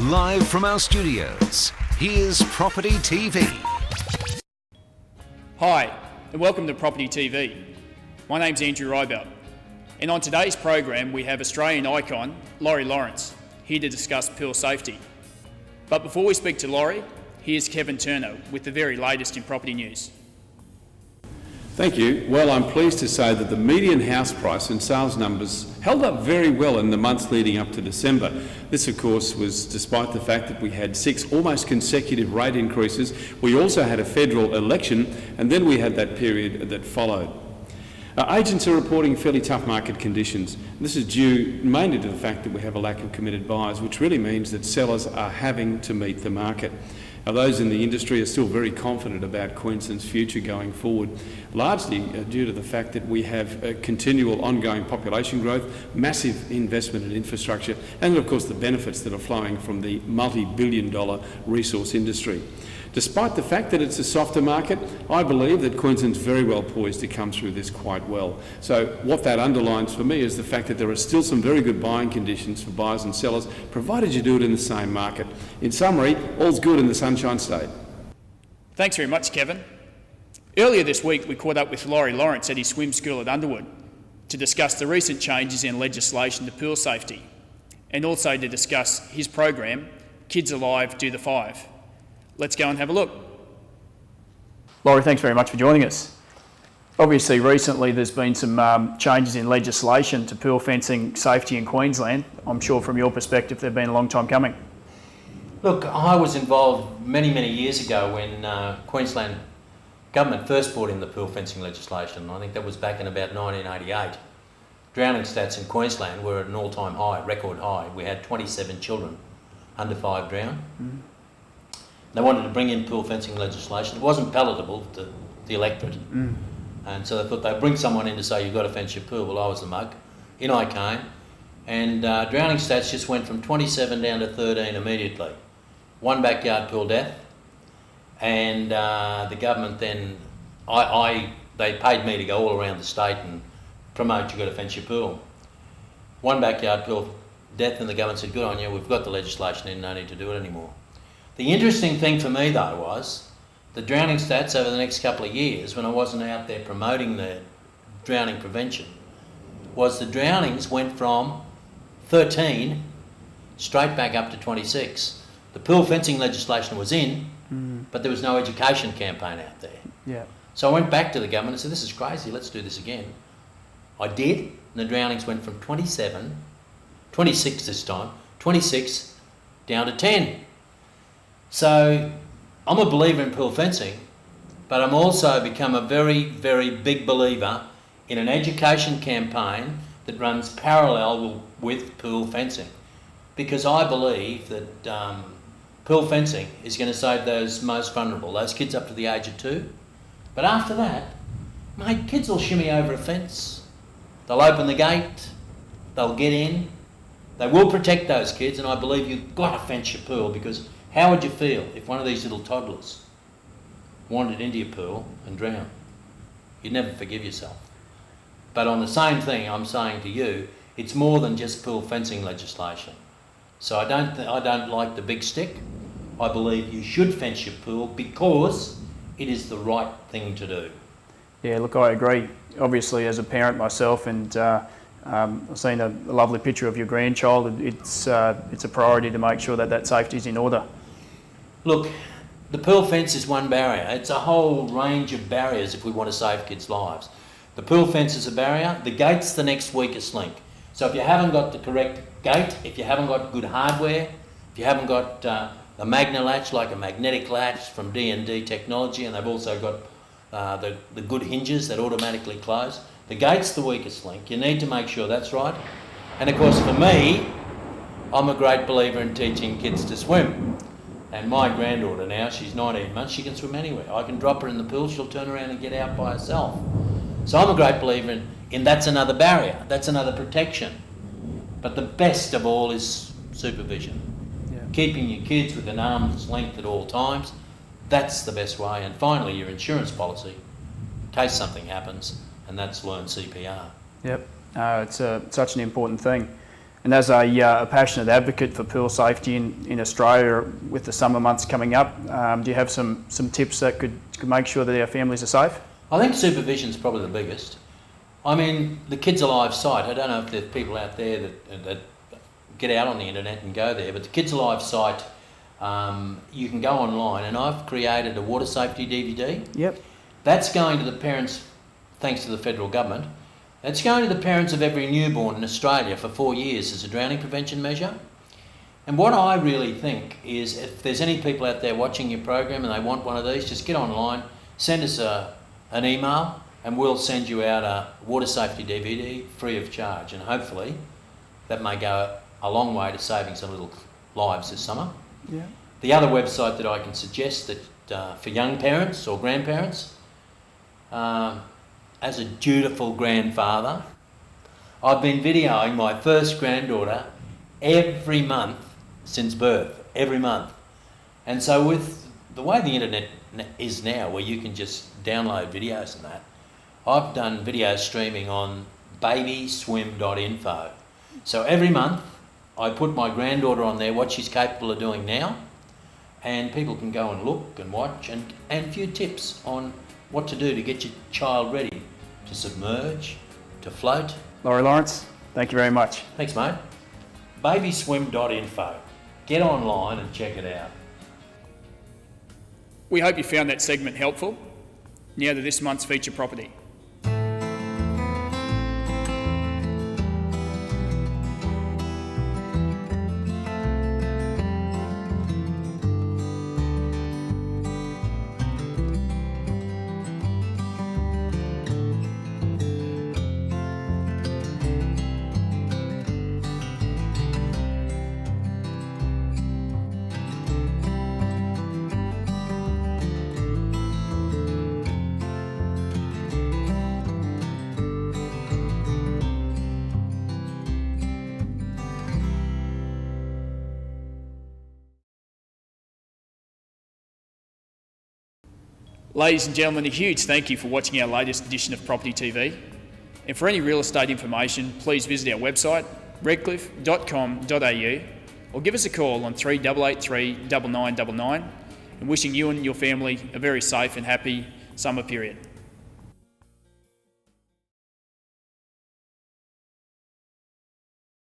Live from our studios, here's Property TV. Hi, and welcome to Property TV. My name's Andrew Reibelt, and on today's program we have Australian icon Laurie Lawrence here to discuss pool safety. But before we speak to Laurie, here's Kevin Turner with the very latest in property news. Thank you. Well, I'm pleased to say that the median house price and sales numbers held up very well in the months leading up to December. This, of course, was despite the fact that we had 6 almost consecutive rate increases. We also had a federal election, and then we had that period that followed. Agents are reporting fairly tough market conditions. This is due mainly to the fact that we have a lack of committed buyers, which really means that sellers are having to meet the market. Now, those in the industry are still very confident about Queensland's future going forward, largely due to the fact that we have continual ongoing population growth, massive investment in infrastructure, and of course the benefits that are flowing from the multi-billion-dollar resource industry. Despite the fact that it's a softer market, I believe that Queensland's very well poised to come through this quite well. So what that underlines for me is the fact that there are still some very good buying conditions for buyers and sellers, provided you do it in the same market. In summary, all's good in the Sunshine State. Thanks very much, Kevin. Earlier this week we caught up with Laurie Lawrence at his swim school at Underwood to discuss the recent changes in legislation to pool safety, and also to discuss his program, Kids Alive Do the 5. Let's go and have a look. Laurie, thanks very much for joining us. Obviously, recently there's been some changes in legislation to pool fencing safety in Queensland. I'm sure from your perspective they've been a long time coming. Look, I was involved many years ago when Queensland government first brought in the pool fencing legislation. I think that was back in about 1988. Drowning stats in Queensland were at an all-time high, record high. We had 27 children under 5 drown. Mm-hmm. They wanted to bring in pool fencing legislation. It wasn't palatable to the electorate. And so they thought they'd bring someone in to say, you've got to fence your pool. Well, I was the mug. In I came. And drowning stats just went from 27 down to 13 immediately. 1 backyard pool death. And the government then, they paid me to go all around the state and promote, you've got to fence your pool. 1 backyard pool death, and the government said, good on you, we've got the legislation in, no need to do it anymore. The interesting thing for me though was the drowning stats over the next couple of years, when I wasn't out there promoting the drowning prevention, was the drownings went from 13 straight back up to 26. The pool fencing legislation was in, but there was no education campaign out there. Yeah. So I went back to the government and said, this is crazy, let's do this again. I did, and the drownings went from 26 this time, 26 down to 10. So I'm a believer in pool fencing, but I'm also become a very big believer in an education campaign that runs parallel with pool fencing, because I believe that pool fencing is going to save those most vulnerable, those kids up to the age of 2. But after that, mate, kids will shimmy over a fence, they'll open the gate, they'll get in, they will protect those kids, and I believe you've got to fence your pool, because how would you feel if one of these little toddlers wandered into your pool and drowned? You'd never forgive yourself. But on the same thing, I'm saying to you, it's more than just pool fencing legislation. So I don't like the big stick. I believe you should fence your pool because it is the right thing to do. Yeah, look, I agree. Obviously, as a parent myself, and I've seen a lovely picture of your grandchild. It's a priority to make sure that that safety is in order. Look, the pool fence is one barrier. It's a whole range of barriers if we want to save kids' lives. The pool fence is a barrier. The gate's the next weakest link. So if you haven't got the correct gate, if you haven't got good hardware, if you haven't got a magna latch, like a magnetic latch from D&D technology, and they've also got the good hinges that automatically close, the gate's the weakest link. You need to make sure that's right. And of course for me, I'm a great believer in teaching kids to swim. And my granddaughter now, she's 19 months, she can swim anywhere. I can drop her in the pool, she'll turn around and get out by herself. So I'm a great believer in that's another barrier, that's another protection. But the best of all is supervision. Yeah. Keeping your kids with an arm's length at all times, that's the best way. And finally, your insurance policy, in case something happens, and that's learn CPR. Yep, it's such an important thing. And as a passionate advocate for pool safety in Australia with the summer months coming up, do you have some tips that could make sure that our families are safe? I think supervision's probably the biggest. I mean, the Kids Alive site, I don't know if there's people out there that get out on the internet and go there, but the Kids Alive site, you can go online, and I've created a water safety DVD. Yep. That's going to the parents, thanks to the federal government. It's going to the parents of every newborn in Australia for 4 years as a drowning prevention measure. And what I really think is, if there's any people out there watching your program and they want one of these, just get online, send us an email, and we'll send you out a water safety DVD free of charge. And hopefully that may go a long way to saving some little lives this summer. Yeah. The other website that I can suggest that for young parents or grandparents, as a dutiful grandfather, I've been videoing my first granddaughter every month since birth, every month. And so with the way the internet is now, where you can just download videos and that, I've done video streaming on babyswim.info. So every month I put my granddaughter on there, what she's capable of doing now, and people can go and look and watch and a few tips on what to do to get your child ready to submerge, to float. Laurie Lawrence, thank you very much. Thanks, mate. Babyswim.info. Get online and check it out. We hope you found that segment helpful. Now to this month's feature property. Ladies and gentlemen, a huge thank you for watching our latest edition of Property TV. And for any real estate information, please visit our website, redcliffe.com.au, or give us a call on 3883 9999, and wishing you and your family a very safe and happy summer period.